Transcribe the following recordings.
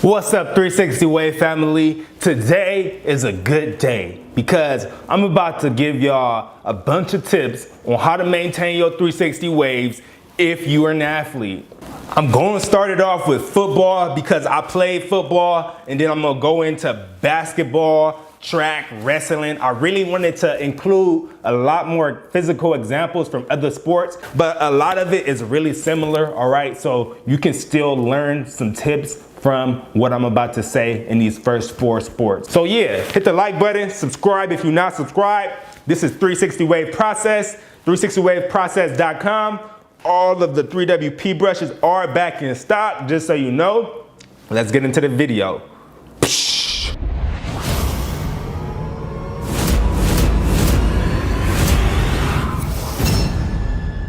What's up, 360 Wave family? Today is a good day because I'm about to give y'all a bunch of tips on how to maintain your 360 waves if you are an athlete. I'm going to start it off with football because I played football, and then I'm going to go into basketball, track, wrestling. I really wanted to include a lot more physical examples from other sports, but a lot of it is really similar, all right? So you can still learn some tips from what I'm about to say in these first 4 sports. So yeah, hit the like button, subscribe if you're not subscribed. This is 360 Wave Process, 360waveprocess.com. All of the 3WP brushes are back in stock, just so you know. Let's get into the video.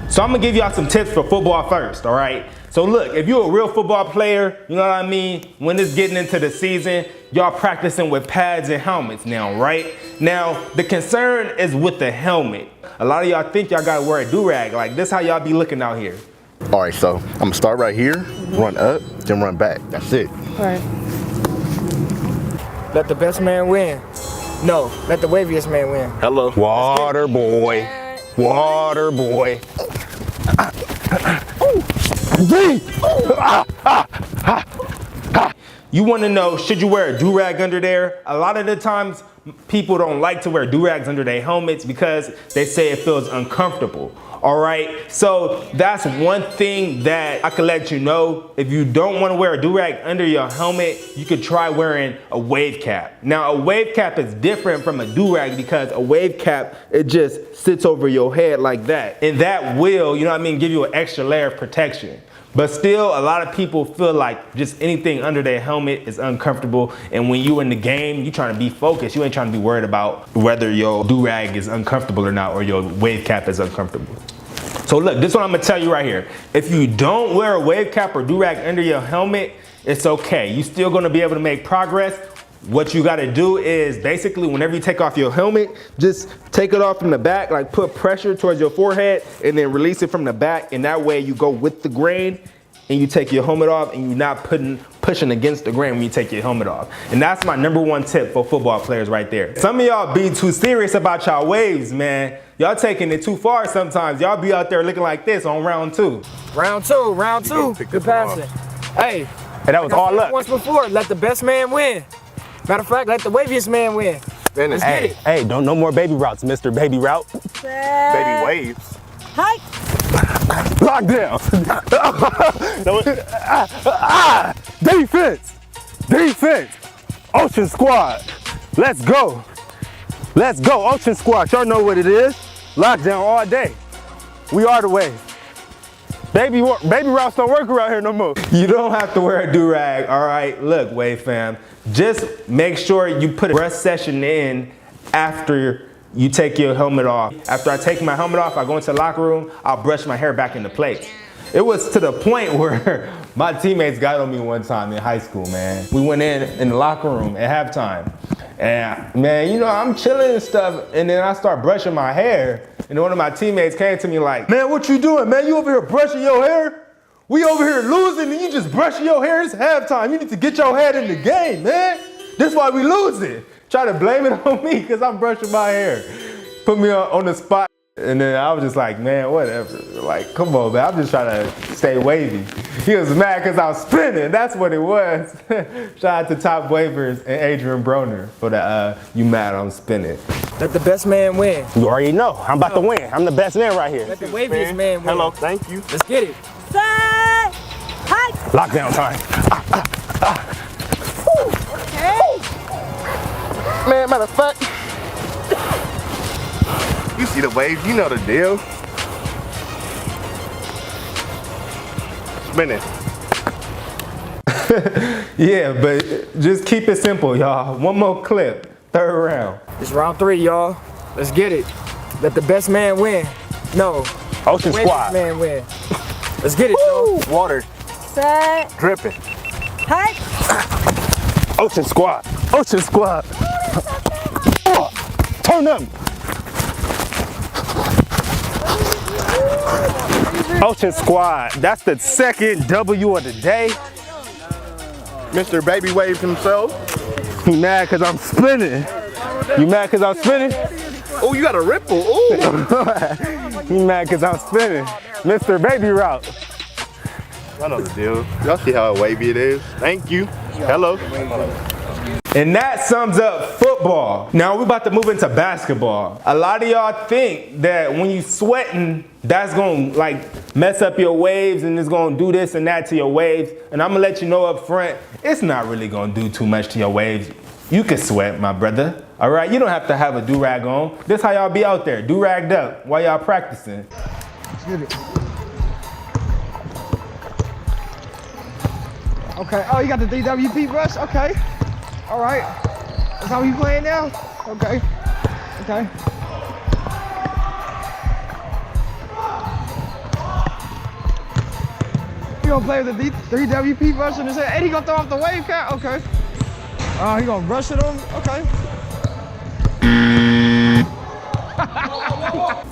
So I'm gonna give y'all some tips for football first, all right? So look, if you're a real football player, you know what I mean? When it's getting into the season, y'all practicing with pads and helmets now, right? Now, the concern is with the helmet. A lot of y'all think y'all gotta wear a do-rag. Like, this how y'all be looking out here. All right, so I'm gonna start right here, run up, then run back. That's it. All right. Let the best man win. No, let the waviest man win. Hello. Water boy. Water boy. You want to know, should you wear a do-rag under there? A lot of the times, people don't like to wear do-rags under their helmets because they say it feels uncomfortable. All right, so that's one thing that I could let you know. If you don't want to wear a do-rag under your helmet, you could try wearing a wave cap. Now, a wave cap is different from a do-rag because a wave cap, it just sits over your head like that. And that will, you know what I mean, give you an extra layer of protection. But still, a lot of people feel like just anything under their helmet is uncomfortable. And when you in the game, you trying to be focused. You ain't trying to be worried about whether your do-rag is uncomfortable or not, or your wave cap is uncomfortable. So look, this is what I'm gonna tell you right here. If you don't wear a wave cap or do-rag under your helmet, it's okay. You're still gonna be able to make progress. What you gotta do is basically whenever you take off your helmet, just take it off from the back, like put pressure towards your forehead and then release it from the back. And that way you go with the grain and you take your helmet off and you're not pushing against the grain when you take your helmet off. And that's my #1 tip for football players right there. Some of y'all be too serious about y'all waves, man. Y'all taking it too far sometimes. Y'all be out there looking like this on round 2. Round two. Good passing. Hey, And that was all luck. Once before, let the best man win. Matter of fact, let the waviest man win. Let's get it. Hey, don't no more baby routes, Mr. Baby Route. Baby waves. Hi. Lock down. Defense. Ocean Squad. Let's go. Ocean Squad. Y'all know what it is. Lockdown all day. We are the wave. Baby routes don't work around here no more. You don't have to wear a do-rag, all right? Look, Wave fam, just make sure you put a brush session in after you take your helmet off. After I take my helmet off, I go into the locker room, I'll brush my hair back into place. It was to the point where my teammates got on me one time in high school, man. We went in the locker room at halftime. And man, you know, I'm chilling and stuff, and then I start brushing my hair, and one of my teammates came to me like, "Man, what you doing, man? You over here brushing your hair? We over here losing, and you just brushing your hair? It's halftime. You need to get your head in the game, man. This why we losing." Try to blame it on me because I'm brushing my hair. Put me on the spot. And then I was just like, man, whatever. Like, come on, man. I'm just trying to stay wavy. He was mad because I was spinning. That's what it was. Shout out to Top Wavers and Adrian Broner for the you mad I'm spinning. Let the best man win. You already know. I'm about to win. I'm the best man right here. Let the waviest man win. Hello, thank you. Let's get it. Say hi. Lockdown time. Okay. Man, matter of fact, you see the waves, you know the deal. Spinning. Yeah, but just keep it simple, y'all. One more clip. 3rd round. It's round 3, y'all. Let's get it. Let the best man win. No. Ocean Waviest Squad. man win. Let's get it, y'all. Water Say dripping. hi. Ocean Squad. Oh, turn up. Ocean Squad. That's the 2nd W of the day. Mr. Baby Waves himself. You mad because I'm spinning? You mad because I'm spinning? Oh, you got a ripple. Ooh. You mad because I'm spinning? Mr. Baby Route. I know the deal. Y'all see how wavy it is. Thank you. Hello. And that sums up football. Now we're about to move into basketball. A lot of y'all think that when you sweating, that's gonna like mess up your waves and it's gonna do this and that to your waves. And I'm gonna let you know up front, it's not really gonna do too much to your waves. You can sweat, my brother. All right, you don't have to have a do-rag on. This how y'all be out there, do-ragged up while y'all practicing. Let's get it. Okay, oh, you got the DWP brush? Okay. All right. That's how we playing now? Okay. Okay. You gonna play with the 3WP brush in his head? And he gonna throw off the wave cat? Okay. Oh, he gonna brush it on? Okay.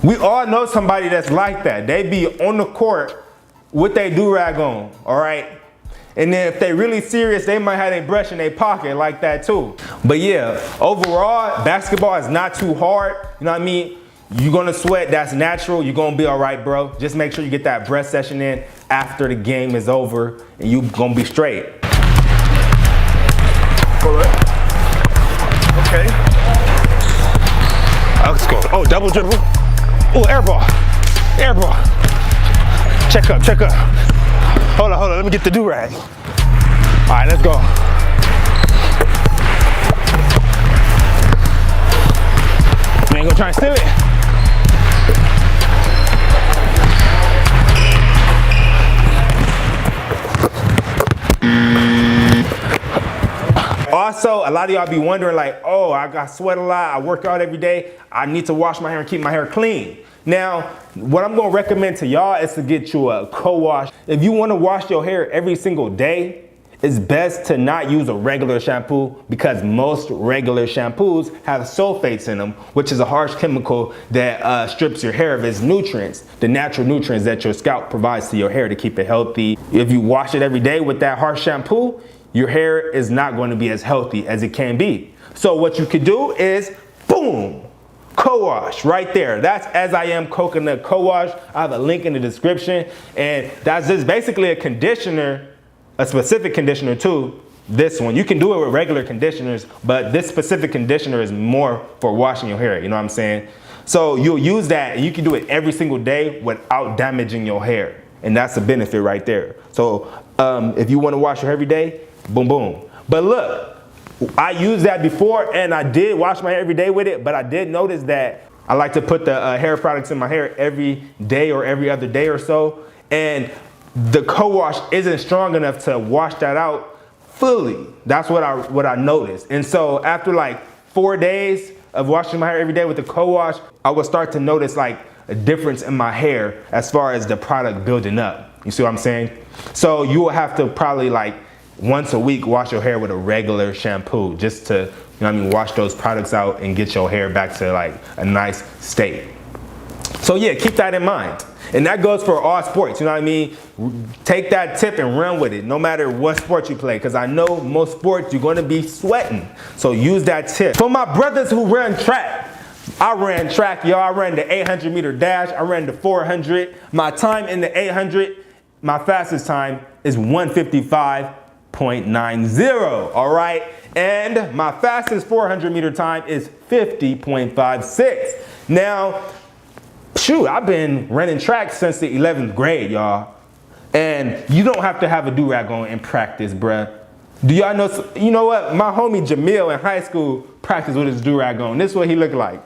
We all know somebody that's like that. They be on the court with their do-rag on, all right? And then if they really serious, they might have their brush in their pocket like that too. But yeah, overall, basketball is not too hard. You know what I mean? You're gonna sweat, that's natural. You're gonna be all right, bro. Just make sure you get that breath session in after the game is over and you gonna be straight. Okay. Let's go. Oh, double dribble. Oh, air ball. Air ball. Check up, check up. Hold on, let me get the do-rag. All right, let's go. You ain't gonna try and steal it? Also, a lot of y'all be wondering like, oh, I got sweat a lot, I work out every day, I need to wash my hair and keep my hair clean. Now, what I'm gonna recommend to y'all is to get you a co-wash. If you wanna wash your hair every single day, it's best to not use a regular shampoo because most regular shampoos have sulfates in them, which is a harsh chemical that strips your hair of its nutrients, the natural nutrients that your scalp provides to your hair to keep it healthy. If you wash it every day with that harsh shampoo, your hair is not going to be as healthy as it can be. So what you could do is, boom, co-wash right there. That's As I Am Coconut Co-Wash. I have a link in the description. And that's just basically a conditioner, a specific conditioner too. This one, you can do it with regular conditioners, but this specific conditioner is more for washing your hair, you know what I'm saying? So you'll use that and you can do it every single day without damaging your hair. And that's the benefit right there. So if you want to wash your hair every day, boom, boom. But look, I used that before and I did wash my hair every day with it, but I did notice that I like to put the hair products in my hair every day or every other day or so. And the co-wash isn't strong enough to wash that out fully. That's what I noticed. And so after like 4 days of washing my hair every day with the co-wash, I would start to notice like a difference in my hair as far as the product building up. You see what I'm saying? So you will have to probably like once a week wash your hair with a regular shampoo just to, you know what I mean, wash those products out and get your hair back to like a nice state. So yeah, keep that in mind. And that goes for all sports, you know what I mean? Take that tip and run with it, no matter what sport you play, because I know most sports you're gonna be sweating. So use that tip. For my brothers who run track, I ran track, y'all. I ran the 800-meter dash, I ran the 400. My time in the 800, my fastest time is 155.90, all right? And my fastest 400-meter time is 50.56. Now, shoot, I've been running track since the 11th grade, y'all. And you don't have to have a do-rag on in practice, bruh. Do y'all know, you know what? My homie Jamil in high school practiced with his do-rag on. This is what he looked like.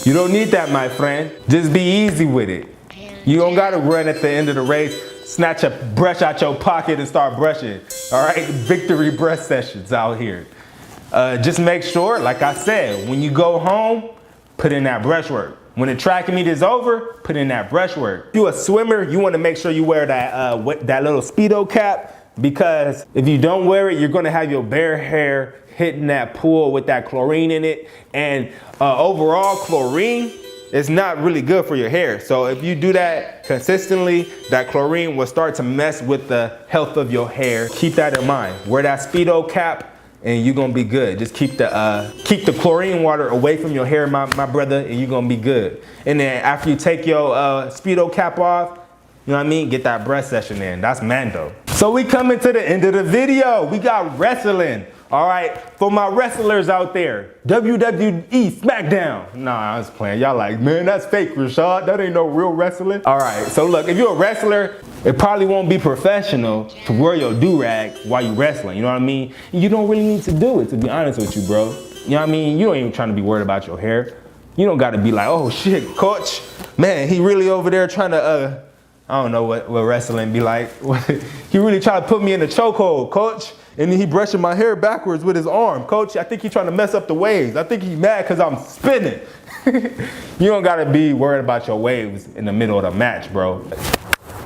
You don't need that, my friend. Just be easy with it. You don't gotta run at the end of the race, snatch a brush out your pocket and start brushing. All right, victory brush sessions out here. Just make sure, like I said, when you go home, put in that brush work. When the track meet is over, put in that brushwork. If you a swimmer, you want to make sure you wear that little Speedo cap, because if you don't wear it, you're going to have your bare hair hitting that pool with that chlorine in it. And overall, chlorine is not really good for your hair. So if you do that consistently, that chlorine will start to mess with the health of your hair. Keep that in mind. Wear that Speedo cap and you're gonna be good. Just keep the chlorine water away from your hair, my brother, and you're gonna be good. And then after you take your Speedo cap off, you know what I mean? Get that breath session in. That's Mando. So we coming to the end of the video. We got wrestling. All right, for my wrestlers out there, WWE SmackDown. Nah, I was playing. Y'all like, man, that's fake, Rashad. That ain't no real wrestling. All right, so look, if you're a wrestler, it probably won't be professional to wear your do-rag while you wrestling, you know what I mean? You don't really need to do it, to be honest with you, bro. You know what I mean? You don't even trying to be worried about your hair. You don't gotta be like, oh shit, coach, man, he really over there trying to, I don't know what wrestling be like. He really tried to put me in a chokehold, coach. And then he brushing my hair backwards with his arm. Coach, I think he's trying to mess up the waves. I think he's mad because I'm spinning. You don't gotta be worried about your waves in the middle of the match, bro.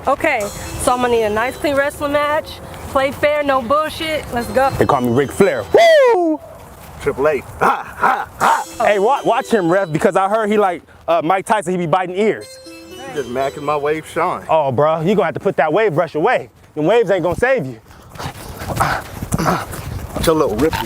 Okay, so I'm gonna need a nice clean wrestling match. Play fair, no bullshit. Let's go. They call me Ric Flair. Woo! Triple A. Ha, ha, ha. Hey, watch him, ref, because I heard he like Mike Tyson, he be biting ears. You just macking my wave shine. Oh, bro, you gonna have to put that wave brush away. Them waves ain't gonna save you. It's a little rippy.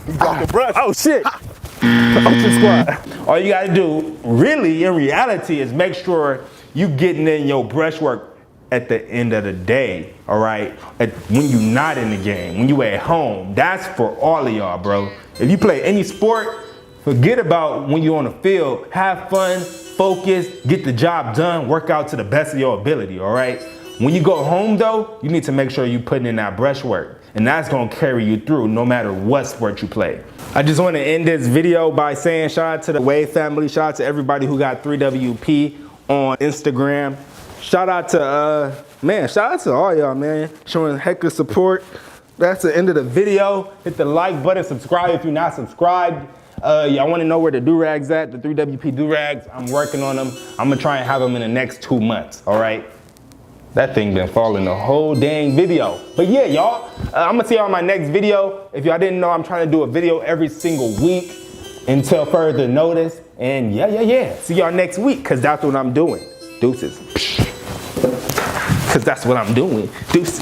You got the brush. Oh shit. Ocean squad. All you gotta do, really, in reality, is make sure you getting in your brushwork at the end of the day, all right? When you're not in the game, when you at home. That's for all of y'all, bro. If you play any sport, forget about when you're on the field. Have fun, focus, get the job done, work out to the best of your ability, all right? When you go home though, you need to make sure you're putting in that brushwork, and that's gonna carry you through no matter what sport you play. I just wanna end this video by saying shout out to the Wave family, shout out to everybody who got 3WP on Instagram. Shout out to, shout out to all y'all, man, showing heck of support. That's the end of the video. Hit the like button, subscribe if you're not subscribed. Y'all wanna know where the do-rags at, the 3WP do-rags? I'm working on them. I'm gonna try and have them in the next 2 months, all right? That thing been falling the whole dang video. But yeah, y'all, I'm gonna see y'all in my next video. If y'all didn't know, I'm trying to do a video every single week until further notice. And yeah. See y'all next week, cause that's what I'm doing. Deuces. Cause that's what I'm doing. Deuces.